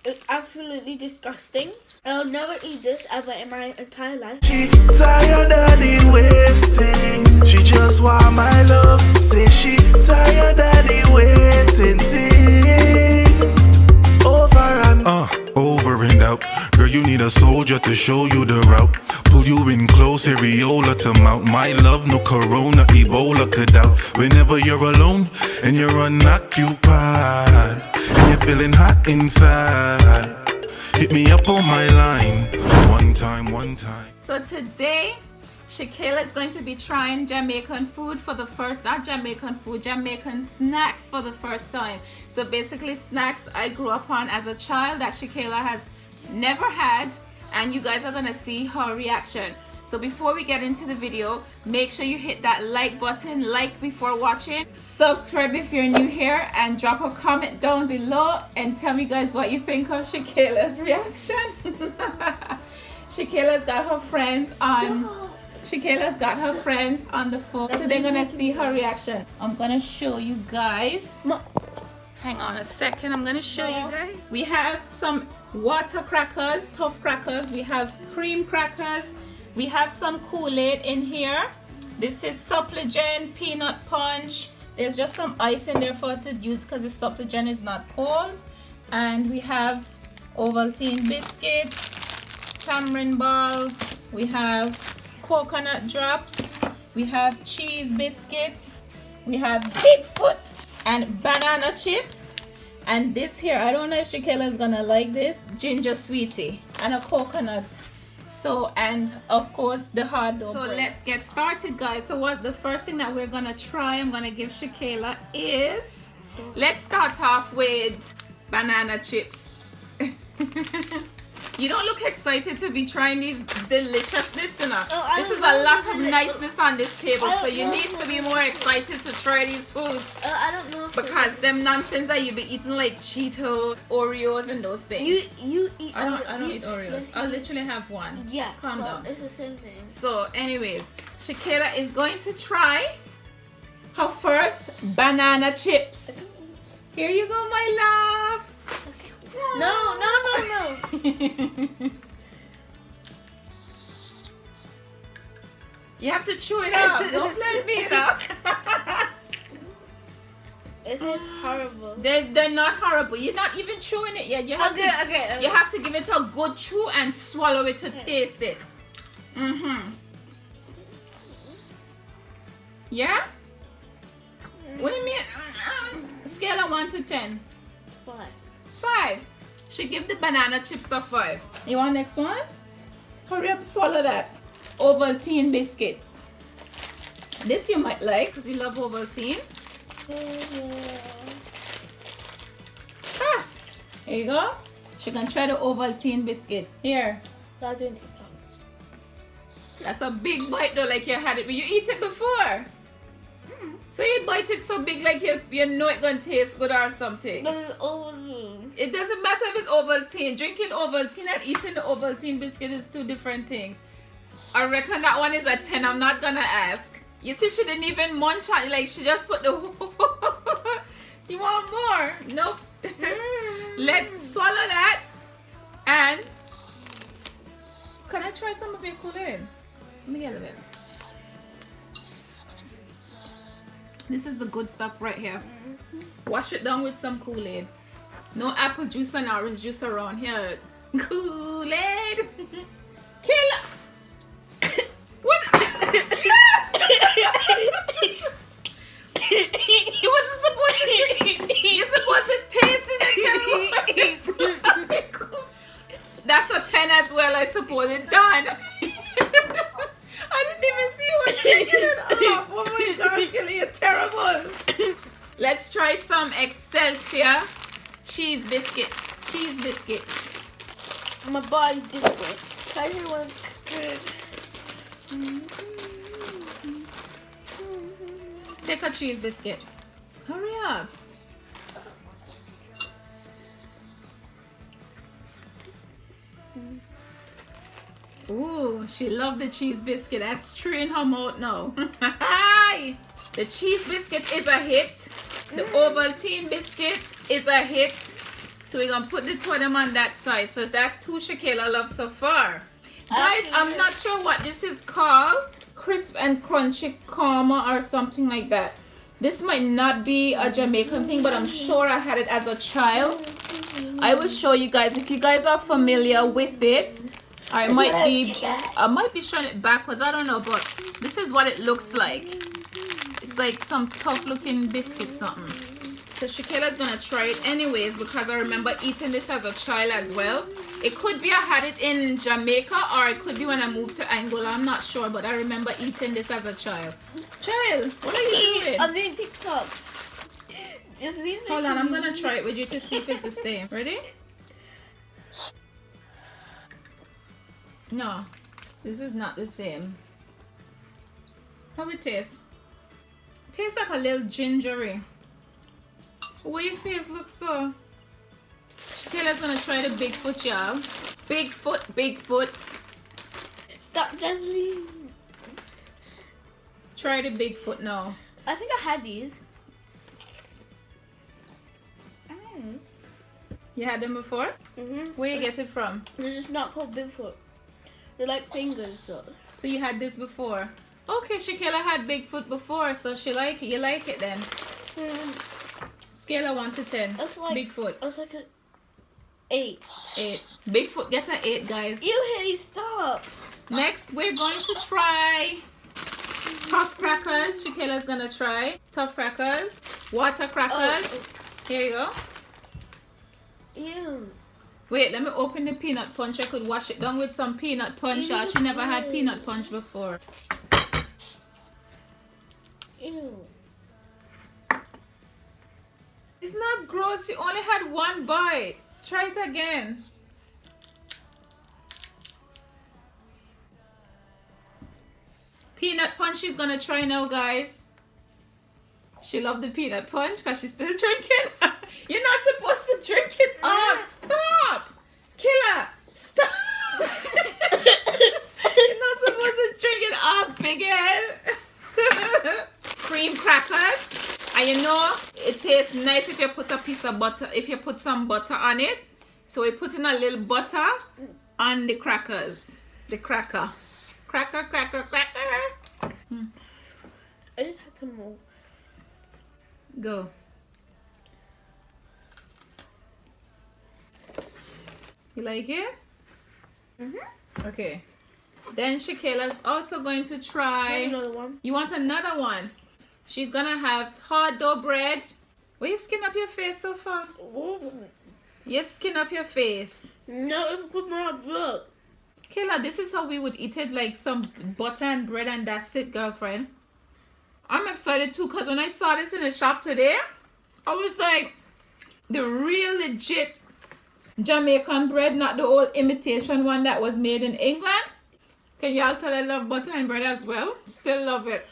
It's absolutely disgusting. I'll never eat this ever in my entire life. She tired of the wasting. She just want my love. Say she tired of the waiting. Over and out. Girl, you need a soldier to show you the route. Pull you in close, areola to mount. My love, no corona, Ebola could out. Whenever you're alone and you're unoccupied, and you're feeling hot inside, hit me up on my line. One time. So today, ShéKayla is going to be trying Jamaican food for the first, not Jamaican food, Jamaican snacks for the first time. So basically snacks I grew up on as a child that ShéKayla has never had, and you guys are gonna see her reaction. So before we get into the video, make sure you hit that like button, like before watching, subscribe if you're new here, and drop a comment down below and tell me guys what you think of ShéKayla's reaction. ShéKayla's got her friends on. ShéKayla's got her friends on the phone, so they're gonna see her reaction. I'm gonna show you guys. Hang on a second, I'm gonna show you guys. We have some water crackers, tough crackers. We have cream crackers. We have some Kool-Aid in here. This is Supplegen peanut punch. There's just some ice in there for her to use because the Supplegen is not cold. And we have Ovaltine biscuit, tamarind balls. We have coconut drops. We have cheese biscuits. We have Bigfoot and banana chips. And this here, I don't know if ShéKayla is gonna like this, ginger sweetie and a coconut. So, and of course the hard dough. So let's get started guys. So what the first thing that we're gonna try, I'm gonna give ShéKayla is, let's start off with banana chips. You don't look excited to be trying these deliciousness, you know. This is a lot of niceness on this table, so you need to be more excited to try these foods. I don't know. Because them nonsense that you be eating like Cheetos, Oreos, and those things. You eat. I don't eat Oreos. Yes, I literally have one. Yeah. Calm down. It's the same thing. So, anyways, ShéKayla is going to try her first banana chips. Here you go, my love. No. You have to chew it up. Don't let me up. It is horrible. They're not horrible. You're not even chewing it yet. You have Okay. You have to give it a good chew and swallow it to taste it. Yeah? Wait a minute. Scale of 1 to 10. 5. She give the banana chips a 5. You want next one? Hurry up, swallow that. Ovaltine biscuits. This you might like because you love Ovaltine. Here you go. She can try the Ovaltine biscuit. Here. That's a big bite though, like you had it, but you eat it before. So you bite it so big like you know it's gonna taste good or something. But it's Ovaltine. It doesn't matter if it's Ovaltine. Drinking Ovaltine and eating the Ovaltine biscuit is two different things. I reckon that one is a 10. I'm not gonna ask. You see, she didn't even munch on it. Like she just put the. You want more? Nope. Let's swallow that. And can I try some of your Kool-Aid? Let me get a bit. This is the good stuff right here. Wash it down with some Kool-Aid. No apple juice and orange juice around here. Kool-Aid. Killer. What? You wasn't supposed to drink. You're supposed to taste it and tell me. That's a 10 as well, I suppose. It's done. I didn't even see you were taking it off. Oh my gosh, Kelly, you're terrible. Let's try some Excelsior cheese biscuits. Cheese biscuits. My body's different. Everyone's good. Take a cheese biscuit. Hurry up. Ooh, she loved the cheese biscuit. That's true in her mouth now. The cheese biscuit is a hit. The Ovaltine biscuit is a hit. So we're gonna put the two of them on that side. So that's two ShéKayla love so far. Guys, I'm not sure what this is called. Crisp and crunchy karma or something like that. This might not be a Jamaican thing, but I'm sure I had it as a child. I will show you guys if you guys are familiar with it. I might be showing it backwards, I don't know, but this is what it looks like. It's like some tough looking biscuit something. So ShéKayla's gonna try it anyways because I remember eating this as a child as well. It could be I had it in Jamaica or it could be when I moved to Anguilla. I'm not sure, but I remember eating this as a child. Child, what are you doing? I'm doing TikTok. Just leave it. Hold on, I'm gonna try it with you to see if it's the same. Ready? No, this is not the same. How it taste? Tastes like a little gingery. Why your face looks so? ShéKayla's gonna try the Bigfoot, y'all. Bigfoot. Stop, Jasmine. Try the Bigfoot now. I think I had these. You had them before? Where you get it from? They're just not called Bigfoot. They're like fingers, though. So you had this before? Okay, ShéKayla had Bigfoot before, so she like it. You like it then? Scale of 1 to 10. That's like Bigfoot. I was like an 8. 8. Bigfoot get an 8, guys. You Haley, stop. Next, we're going to try tough crackers. ShéKayla's gonna try tough crackers. Water crackers. Here you go. Ew. Wait, let me open the peanut punch. I could wash it down with some peanut punch. She never had peanut punch before. Ew. It's not gross. She only had one bite. Try it again. Peanut punch she's gonna try now, guys. She loved the peanut punch because she's still drinking. You're not supposed to drink it off. Stop. Killer. Stop. You're not supposed to drink it off, big head. Cream crackers. And you know, it tastes nice if you put a piece of butter, if you put some butter on it. So we put in a little butter on the crackers. The cracker. Cracker. I just had to move. Go. You like it? Okay. Then ShéKayla's also going to try. Another one. You want another one? She's gonna have hard dough bread. Why you skin up your face so far? You skin up your face. No, it's good not good. Kayla, this is how we would eat it, like some butter and bread and that's it, girlfriend. I'm excited too because when I saw this in the shop today, I was like, the real legit Jamaican bread, not the old imitation one that was made in England. Can y'all tell I love butter and bread as well? Still love it.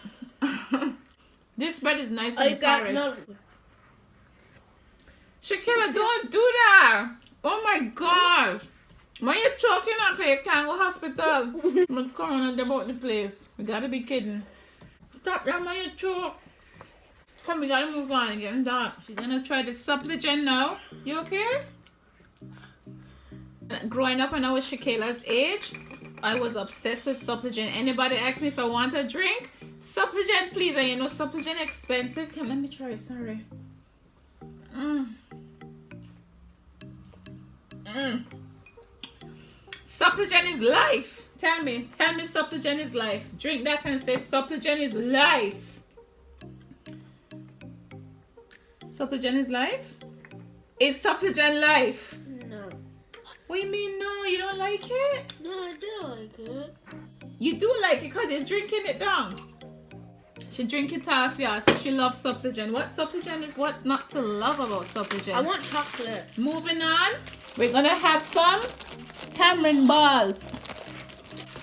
This bread is nice and Paris. ShéKayla, don't do that. Oh my gosh. When you're choking until you can't go hospital. With corona about the place. We gotta be kidding. Stop that when you choke. Come, we gotta move on again. She's gonna try the supplicant now. You okay? Growing up when I was ShéKayla's age, I was obsessed with supplicant. Anybody ask me if I want a drink? Supplicant, please. And you know supplicant expensive. Let me try it. Sorry. Supplicant is life. Tell me supplicant is life. Drink that and say supplicant is life. Supplicant is life? Is supplicant life? No. What do you mean no? You don't like it? No, I do like it. You do like it because you're drinking it down. She drink it off, yeah, so she loves supplicant. What supplicant is? What's not to love about supplicant? I want chocolate. Moving on, we're gonna have some tamarind balls.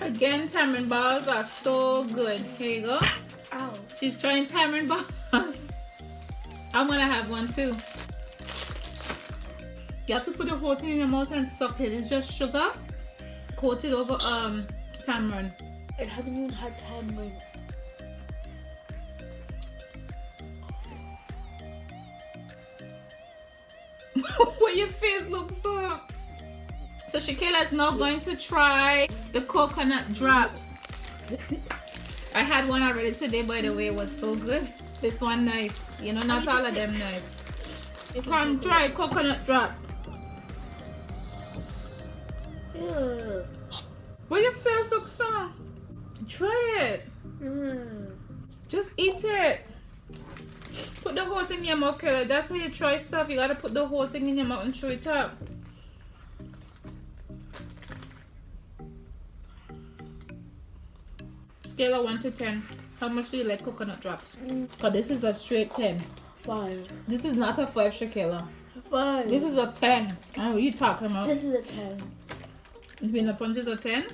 Again, tamarind balls are so good. Here you go. Ow. She's trying tamarind balls. I'm gonna have one too. You have to put the whole thing in your mouth and suck it. It's just sugar coated over tamarind. I haven't even had tamarind. Why your face looks so... So ShéKayla is now going to try the coconut drops. I had one already today, by the way. It was so good. This one nice. You know, not all of them nice. Come try coconut drop. Ew. Why your face looks so... Try it. Just eat it. Put the whole thing in your mouth, Kayla. That's how you try stuff. You gotta put the whole thing in your mouth and chew it up. Scale of 1 to 10. How much do you like coconut drops? Because this is a straight 10. 5. This is not a 5, ShéKayla. 5. This is a 10. Oh, what are you talking about? This is a 10. Peanut punch is a 10?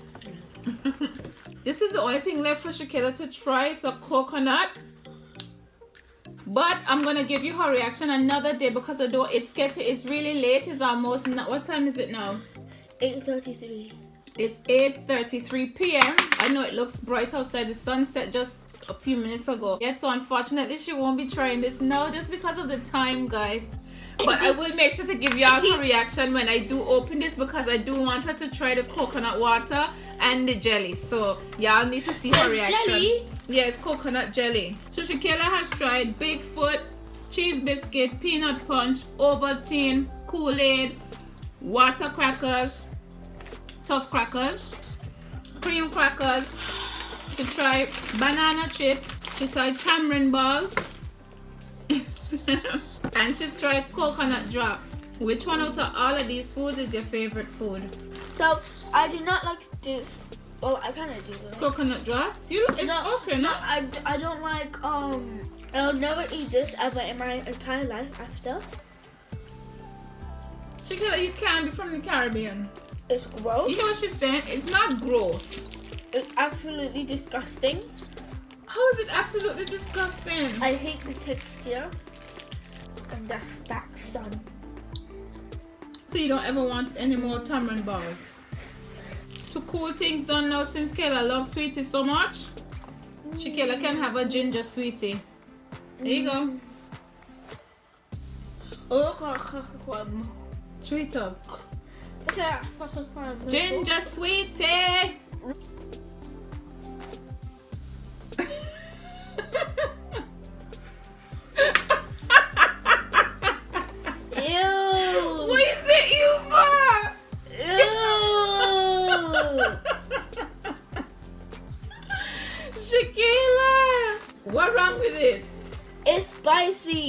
This is the only thing left for ShéKayla to try. It's a coconut. But I'm gonna give you her reaction another day because although it's really late. It's almost not. What time is it now? 8:33. It's 8:33 p.m. I know it looks bright outside. The sun set just a few minutes ago. Yet so unfortunately she won't be trying this now just because of the time, guys. But I will make sure to give y'all her reaction when I do open this because I do want her to try the coconut water and the jelly. So y'all need to see her reaction. Jelly? Yes, coconut jelly. So ShéKayla has tried Bigfoot, cheese biscuit, peanut punch, Ovaltine, Kool-Aid, water crackers, tough crackers, cream crackers. She tried banana chips. She tried tamarind balls. And she tried coconut drop. Which one out of all of these foods is your favorite food? So I do not like this. Well, I kind of do. Though. Coconut drop? It's okay, no? I don't like I'll never eat this ever in my entire life after. ShéKayla, you can't be from the Caribbean. It's gross. You know what she's saying? It's not gross. It's absolutely disgusting. How is it absolutely disgusting? I hate the texture. And that's back, son. So you don't ever want any more tamarind balls? To cool things done now since Kayla loves sweeties so much, ShéKayla can have a ginger sweetie. There you go. Chew it up. Ginger sweetie. Ew. What is it you for? Ew. ShéKayla, what's wrong with it? It's spicy.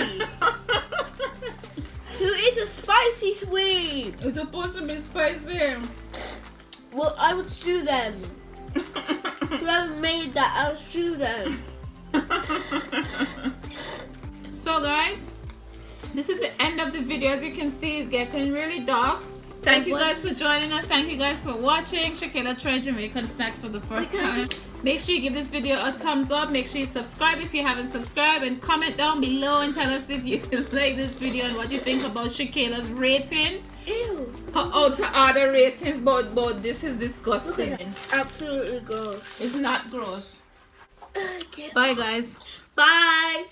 Who eats a spicy sweet? It's supposed to be spicy. Well, I would sue them. Whoever made that, I would sue them. So guys, this is the end of the video. As you can see, it's getting really dark. Thank you guys for joining us. Thank you guys for watching. ShéKayla tried Jamaican snacks for the first time. Make sure you give this video a thumbs up. Make sure you subscribe if you haven't subscribed, and comment down below and tell us if you like this video and what you think about ShéKayla's ratings. Ew. Out to other ratings, but this is disgusting. Absolutely gross. It's not gross. Bye guys. Bye.